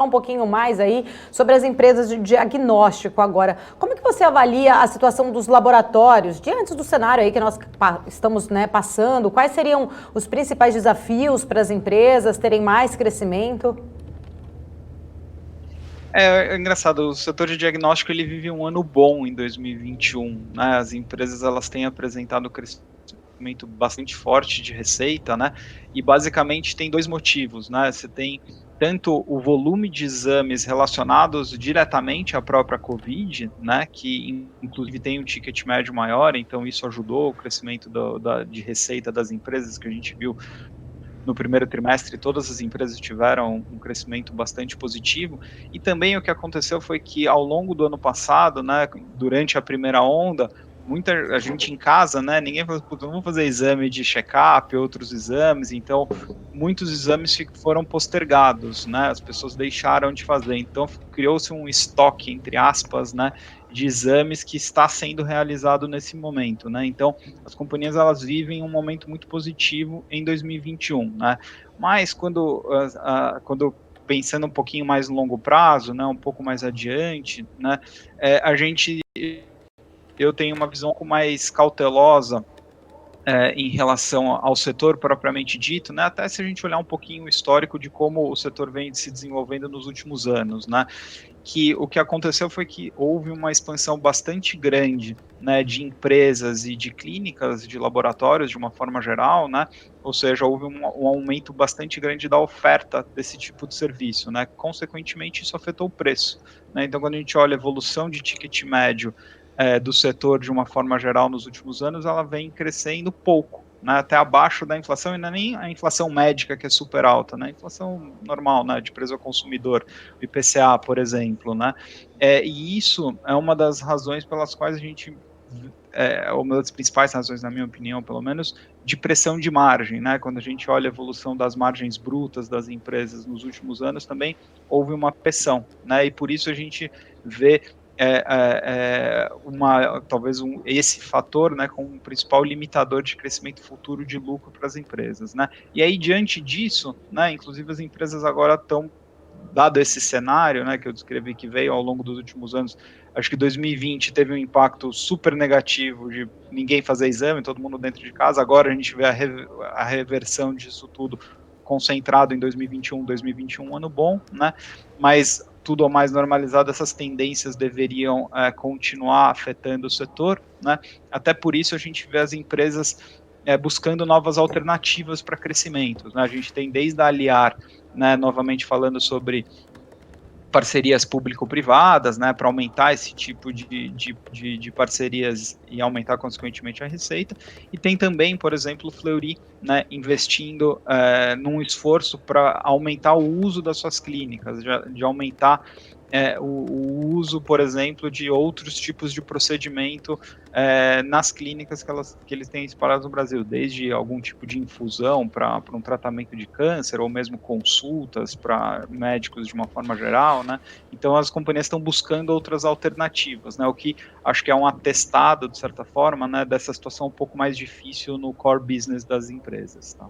Um pouquinho mais aí sobre as empresas de diagnóstico agora. Como é que você avalia a situação dos laboratórios diante do cenário aí que nós estamos, né, passando? Quais seriam os principais desafios para as empresas terem mais crescimento? É engraçado, o setor de diagnóstico ele vive um ano bom em 2021, né? As empresas elas têm apresentado crescimento bastante forte de receita, né? E basicamente tem dois motivos, né? Você tem tanto o volume de exames relacionados diretamente à própria COVID, né? Que inclusive tem um ticket médio maior, então isso ajudou o crescimento de receita das empresas que a gente viu no primeiro trimestre, todas as empresas tiveram um crescimento bastante positivo, e também o que aconteceu foi que ao longo do ano passado, né, durante a primeira onda, muita a gente em casa, né, ninguém falou, vamos fazer exame de check-up, outros exames, então muitos exames foram postergados, né, as pessoas deixaram de fazer, então criou-se um estoque, entre aspas, né, de exames que está sendo realizado nesse momento, né, então as companhias elas vivem um momento muito positivo em 2021, né, mas quando pensando um pouquinho mais no longo prazo, né, um pouco mais adiante, né, eu tenho uma visão um pouco mais cautelosa em relação ao setor propriamente dito, né, até se a gente olhar um pouquinho o histórico de como o setor vem se desenvolvendo nos últimos anos, né, que o que aconteceu foi que houve uma expansão bastante grande, né, de empresas e de clínicas, de laboratórios de uma forma geral, né, ou seja, houve um aumento bastante grande da oferta desse tipo de serviço, né, consequentemente isso afetou o preço, né, então quando a gente olha a evolução de ticket médio do setor de uma forma geral nos últimos anos, ela vem crescendo pouco, né, até abaixo da inflação, e não é nem a inflação médica que é super alta, né, a inflação normal, né, de preço ao consumidor, o IPCA, por exemplo, né, e isso é uma das razões pelas quais a gente, uma das principais razões, na minha opinião, pelo menos, de pressão de margem, né, quando a gente olha a evolução das margens brutas das empresas nos últimos anos, também houve uma pressão, né, e por isso a gente vê esse fator, né, como um principal limitador de crescimento futuro de lucro para as empresas, né? E aí diante disso, né, inclusive as empresas agora estão dado esse cenário, né, que eu descrevi que veio ao longo dos últimos anos, acho que 2020 teve um impacto super negativo de ninguém fazer exame, todo mundo dentro de casa. Agora a gente vê a reversão disso tudo concentrado em 2021, 2021 um ano bom, né? Mas tudo ao mais normalizado, essas tendências deveriam continuar afetando o setor, né? Até por isso a gente vê as empresas buscando novas alternativas para crescimento, né? A gente tem desde a Aliar, né, novamente falando sobre parcerias público-privadas, né, para aumentar esse tipo de parcerias e aumentar, consequentemente, a receita. E tem também, por exemplo, o Fleury, né, investindo num esforço para aumentar o uso das suas clínicas, de aumentar o uso, por exemplo, de outros tipos de procedimento nas clínicas que eles têm espalhados no Brasil, desde algum tipo de infusão para um tratamento de câncer, ou mesmo consultas para médicos de uma forma geral, né? Então as companhias estão buscando outras alternativas, né? O que acho que é um atestado, de certa forma, né, dessa situação um pouco mais difícil no core business das empresas, tá?